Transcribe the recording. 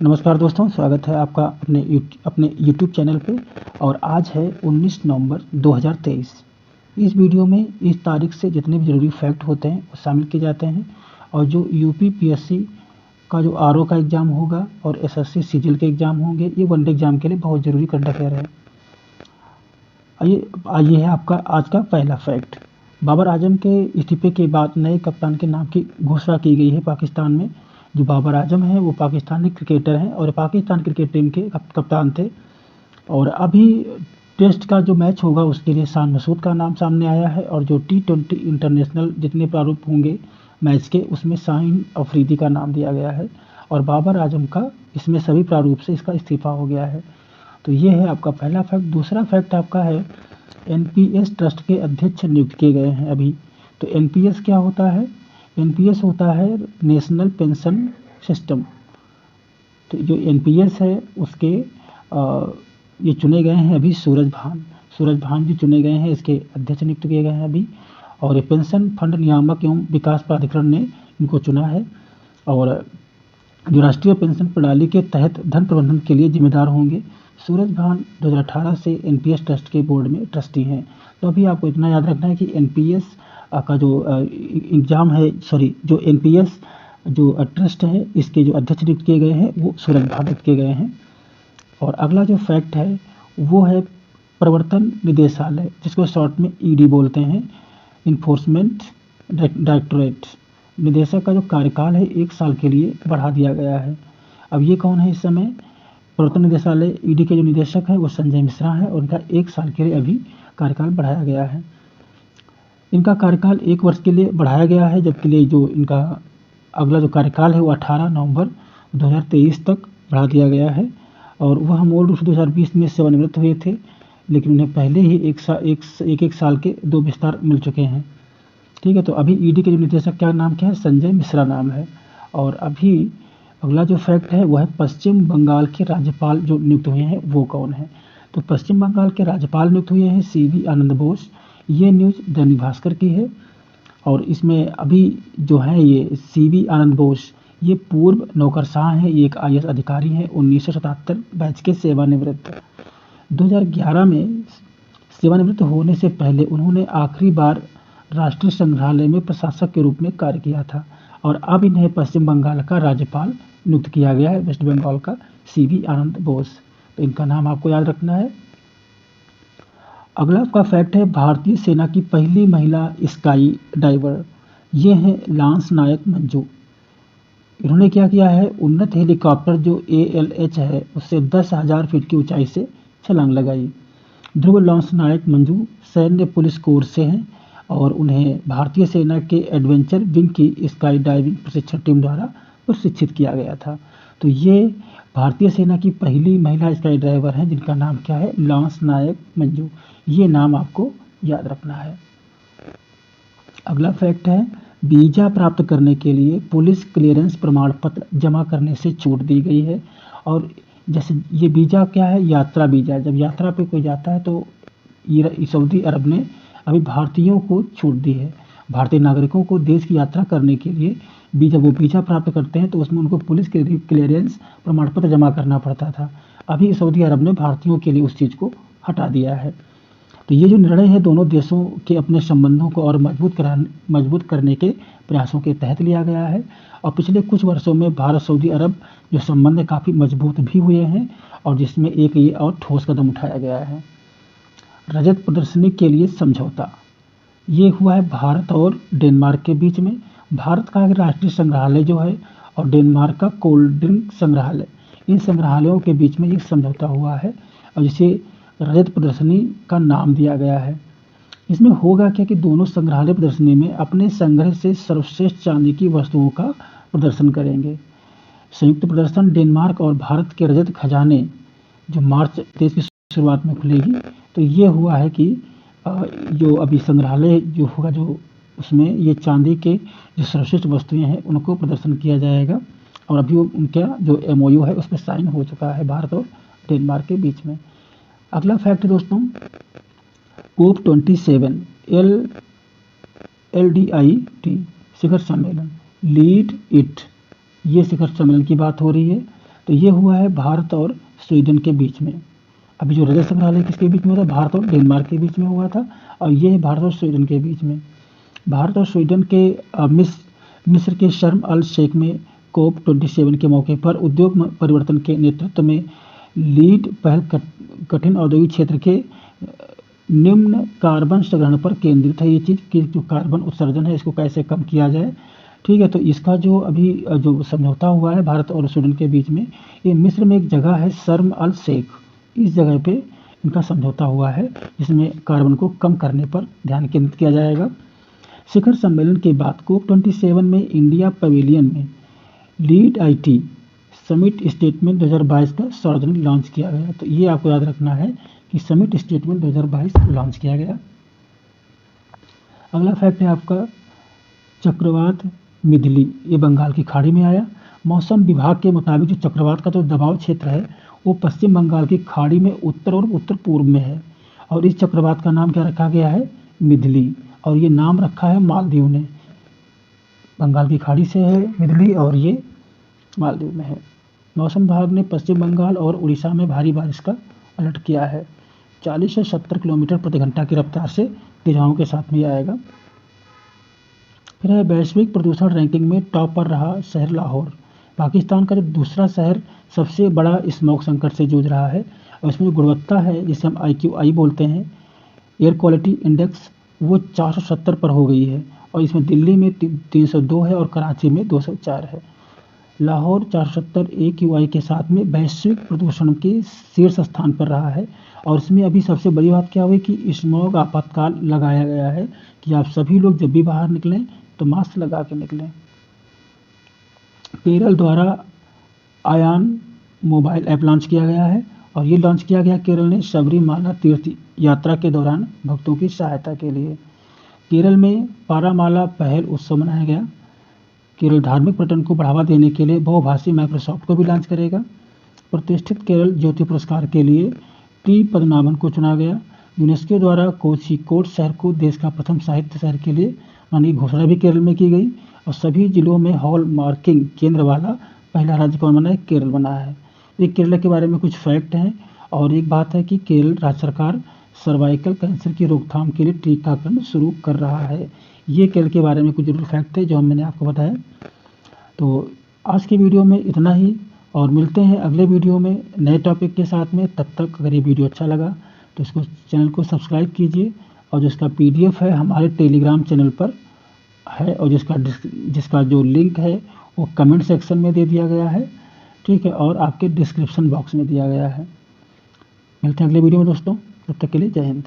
नमस्कार दोस्तों, स्वागत है आपका अपने YouTube चैनल पे। और आज है 19 नवंबर 2023। इस वीडियो में इस तारीख से जितने भी ज़रूरी फैक्ट होते हैं वो शामिल किए जाते हैं। और जो यूपीपीएससी का जो आरओ का एग्ज़ाम होगा और एसएससी सिजिल के एग्ज़ाम होंगे, ये वनडे एग्ज़ाम के लिए बहुत ज़रूरी करंट अफेयर है। ये है आपका आज का पहला फैक्ट। बाबर आजम के इस्तीफे के बाद नए कप्तान के नाम की घोषणा की गई है पाकिस्तान में। जो बाबर आजम हैं वो पाकिस्तानी क्रिकेटर हैं और पाकिस्तान क्रिकेट टीम के कप्तान थे। और अभी टेस्ट का जो मैच होगा उसके लिए शान मसूद का नाम सामने आया है। और जो T20 इंटरनेशनल जितने प्रारूप होंगे मैच के, उसमें शाहीन अफरीदी का नाम दिया गया है और बाबर आजम का इसमें सभी प्रारूप से इसका इस्तीफा हो गया है। तो ये है आपका पहला फैक्ट। दूसरा फैक्ट आपका है एनपीएस ट्रस्ट के अध्यक्ष नियुक्त किए गए हैं अभी। तो एनपीएस क्या होता है? एनपीएस होता है नेशनल पेंशन सिस्टम। तो जो एनपीएस है उसके ये चुने गए हैं अभी सूरज भान जी चुने गए हैं, इसके अध्यक्ष नियुक्त किए गए हैं अभी। और ये पेंशन फंड नियामक एवं विकास प्राधिकरण ने इनको चुना है। और जो राष्ट्रीय पेंशन प्रणाली के तहत धन प्रबंधन के लिए जिम्मेदार होंगे। सूरज भान 2018 से एनपीएस ट्रस्ट के बोर्ड में ट्रस्टी हैं। तो अभी आपको इतना याद रखना है कि एनपीएस का जो एग्ज़ाम है, जो एनपीएस जो ट्रस्ट है, इसके जो अध्यक्ष नियुक्त किए गए हैं वो सूरज भान नियुक्त किए गए हैं। और अगला जो फैक्ट है वो है प्रवर्तन निदेशालय, जिसको शॉर्ट में ईडी बोलते हैं, इन्फोर्समेंट डायरेक्टोरेट। निदेशक का जो कार्यकाल है 1 साल के लिए बढ़ा दिया गया है। अब ये कौन है? इस समय प्रवर्तन निदेशालय ईडी के जो निदेशक हैं वो संजय मिश्रा हैं और इनका 1 साल के लिए अभी कार्यकाल बढ़ाया गया है। इनका कार्यकाल 1 वर्ष के लिए बढ़ाया गया है, जबकि लिए जो इनका अगला जो कार्यकाल है वो 18 नवंबर 2023 तक बढ़ा दिया गया है। और वह मूल रूप से 2020 में सेवानिवृत्त हुए थे, लेकिन उन्हें पहले ही एक साल के 2 विस्तार मिल चुके हैं। ठीक है, तो अभी ईडी के जो निदेशक क्या नाम क्या है? संजय मिश्रा नाम है। और अभी अगला जो फैक्ट है वह है पश्चिम बंगाल के राज्यपाल जो नियुक्त हुए हैं वो कौन है? तो पश्चिम बंगाल के राज्यपाल नियुक्त हुए हैं सीवी आनंद बोस। ये न्यूज़ दैनिक भास्कर की है। और इसमें अभी जो है ये सीवी आनंद बोस, ये पूर्व नौकरशाह हैं, ये एक आईएएस अधिकारी हैं, 1977 बैच के सेवानिवृत्त। 2011 में सेवानिवृत्त होने से पहले उन्होंने आखिरी बार राष्ट्रीय संग्रहालय में प्रशासक के रूप में कार्य किया था। और अब इन्हें पश्चिम बंगाल का राज्यपाल नियुक्त किया गया है, वेस्ट बंगाल का, सीवी आनंद बोस। तो इनका नाम आपको याद रखना है। अगला आपका फैक्ट है भारतीय सेना की पहली महिला स्काई डाइवर, ये हैं लांस नायक मंजू। इन्होंने क्या किया है? उन्नत हेलीकॉप्टर जो ALH है उससे 10,000 फीट की ऊंचाई से छलांग लगाई। ध्रुव लांस नायक मंजू सैन्य पुलिस कोर्स से हैं और उन्हें भारतीय सेना के एडवेंचर विंग की स्काई डाइविंग प्रशिक्षण टीम द्वारा प्रशिक्षित किया गया था। तो ये भारतीय सेना की पहली महिला स्काई ड्राइवर हैं जिनका नाम क्या है? लांस नायक मंजू। ये नाम आपको याद रखना है। अगला फैक्ट है वीज़ा प्राप्त करने के लिए पुलिस क्लियरेंस प्रमाण पत्र जमा करने से छूट दी गई है। और जैसे ये वीज़ा क्या है? यात्रा वीज़ा। जब यात्रा पे कोई जाता है तो सऊदी अरब ने अभी भारतीयों को छूट दी है। भारतीय नागरिकों को देश की यात्रा करने के लिए जब वो वीज़ा प्राप्त करते हैं तो उसमें उनको पुलिस क्लियरेंस प्रमाण पत्र जमा करना पड़ता था। अभी सऊदी अरब ने भारतीयों के लिए उस चीज़ को हटा दिया है। तो ये जो निर्णय है दोनों देशों के अपने संबंधों को और मजबूत करने के प्रयासों के तहत लिया गया है। और पिछले कुछ वर्षों में भारत सऊदी अरब जो संबंध काफ़ी मजबूत भी हुए हैं और जिसमें एक ये और ठोस कदम उठाया गया है। रजत प्रदर्शनी के लिए समझौता, ये हुआ है भारत और डेनमार्क के बीच में। भारत का राष्ट्रीय संग्रहालय जो है और डेनमार्क का कोल्ड्रिंक संग्रहालय, इन संग्रहालयों के बीच में एक समझौता हुआ है और जिसे रजत प्रदर्शनी का नाम दिया गया है। इसमें होगा क्या कि दोनों संग्रहालय प्रदर्शनी में अपने संग्रह से सर्वश्रेष्ठ चांदी की वस्तुओं का प्रदर्शन करेंगे। संयुक्त प्रदर्शन डेनमार्क और भारत के रजत खजाने जो मार्च देश की शुरुआत में खुलेगी। तो ये हुआ है कि जो अभी संग्रहालय जो होगा जो उसमें ये चांदी के जो सर्वश्रेष्ठ वस्तुएं हैं उनको प्रदर्शन किया जाएगा। और अभी उनका जो MOU है उस पर साइन हो चुका है भारत और डेनमार्क के बीच में। अगला फैक्ट दोस्तों, COP27 LDIT शिखर सम्मेलन, लीड इट, ये शिखर सम्मेलन की बात हो रही है। तो ये हुआ है भारत और स्वीडन के बीच में। अभी जो रजत संग्रहालय किसके बीच में हुआ था, भारत और डेनमार्क के बीच में हुआ था, और ये है भारत और स्वीडन के बीच में। भारत और स्वीडन के मिस्र के शर्म अल शेख में कोप 27 के मौके पर उद्योग परिवर्तन के नेतृत्व में लीड पहल कठिन औद्योगिक क्षेत्र के निम्न कार्बन संग्रहण पर केंद्रित है। ये चीज़ कि जो कार्बन उत्सर्जन है इसको कैसे कम किया जाए, ठीक है। तो इसका जो अभी जो समझौता हुआ है भारत और स्वीडन के बीच में, ये मिस्र में एक जगह है शर्म अल शेख, इस जगह पे इनका समझौता हुआ है, जिसमें कार्बन को कम करने पर ध्यान केंद्रित किया जाएगा। शिखर सम्मेलन के बाद कोप 27 में इंडिया पवेलियन में लीड IT समिट स्टेटमेंट 2022 का सार्वजनिक लॉन्च किया गया। तो ये आपको याद रखना है कि समिट स्टेटमेंट 2022 लॉन्च किया गया। अगला फैक्ट है आपका चक्रवात मिधली, ये बंगाल की खाड़ी में आया। मौसम विभाग के मुताबिक जो चक्रवात का जो दबाव क्षेत्र है वो पश्चिम बंगाल की खाड़ी में उत्तर और उत्तर पूर्व में है, और इस चक्रवात का नाम क्या रखा गया है, मिधली, और ये नाम रखा है मालदीव ने। बंगाल की खाड़ी से है मिधली और ये मालदीव में है। मौसम विभाग ने पश्चिम बंगाल और उड़ीसा में भारी बारिश का अलर्ट किया है। 40 से 70 किलोमीटर प्रति घंटा की रफ्तार से तेज हवाओं के साथ में आएगा। फिर है वैश्विक प्रदूषण रैंकिंग में टॉप पर रहा शहर लाहौर। पाकिस्तान का जो दूसरा शहर सबसे बड़ा स्मॉग संकट से जूझ रहा है, और इसमें गुणवत्ता है जिसे हम IQI बोलते हैं, एयर क्वालिटी इंडेक्स, वो 470 पर हो गई है, और इसमें दिल्ली में 302 है और कराची में 204 है। लाहौर 470 AQI के साथ में वैश्विक प्रदूषण के शीर्ष स्थान पर रहा है। और इसमें अभी सबसे बड़ी बात क्या हुई कि स्मॉग आपातकाल लगाया गया है कि आप सभी लोग जब भी बाहर निकलें तो मास्क लगा के निकलें। केरल द्वारा आयान मोबाइल ऐप लॉन्च किया गया है, और ये लॉन्च किया गया केरल ने सबरीमाला तीर्थ यात्रा के दौरान भक्तों की सहायता के लिए। केरल में पारामाला पहल उत्सव मनाया गया। केरल धार्मिक पर्यटन को बढ़ावा देने के लिए बहुभाषी माइक्रोसॉफ्ट को भी लॉन्च करेगा। प्रतिष्ठित केरल ज्योति पुरस्कार के लिए टी पद्मनाभन को चुना गया। यूनेस्को द्वारा कोझिकोड शहर को देश का प्रथम साहित्य शहर के लिए मानी घोषणा भी केरल में की गई, और सभी जिलों में हॉल मार्किंग केंद्र वाला पहला राज्य कौन बना है, केरल बना है। ये केरल के बारे में कुछ फैक्ट हैं। और एक बात है कि केरल राज्य सरकार सर्वाइकल कैंसर की रोकथाम के लिए टीकाकरण शुरू कर रहा है। ये केरल के बारे में कुछ जरूर फैक्ट थे जो मैंने आपको बताया। तो आज की वीडियो में इतना ही, और मिलते हैं अगले वीडियो में नए टॉपिक के साथ में। तब तक अगर ये वीडियो अच्छा लगा तो इसको चैनल को सब्सक्राइब कीजिए, और जिसका PDF है हमारे टेलीग्राम चैनल पर है, और जिसका जो लिंक है वो कमेंट सेक्शन में दे दिया गया है, ठीक है, और आपके डिस्क्रिप्शन बॉक्स में दिया गया है। मिलते हैं अगले वीडियो में दोस्तों, तब तक के लिए जय हिंद।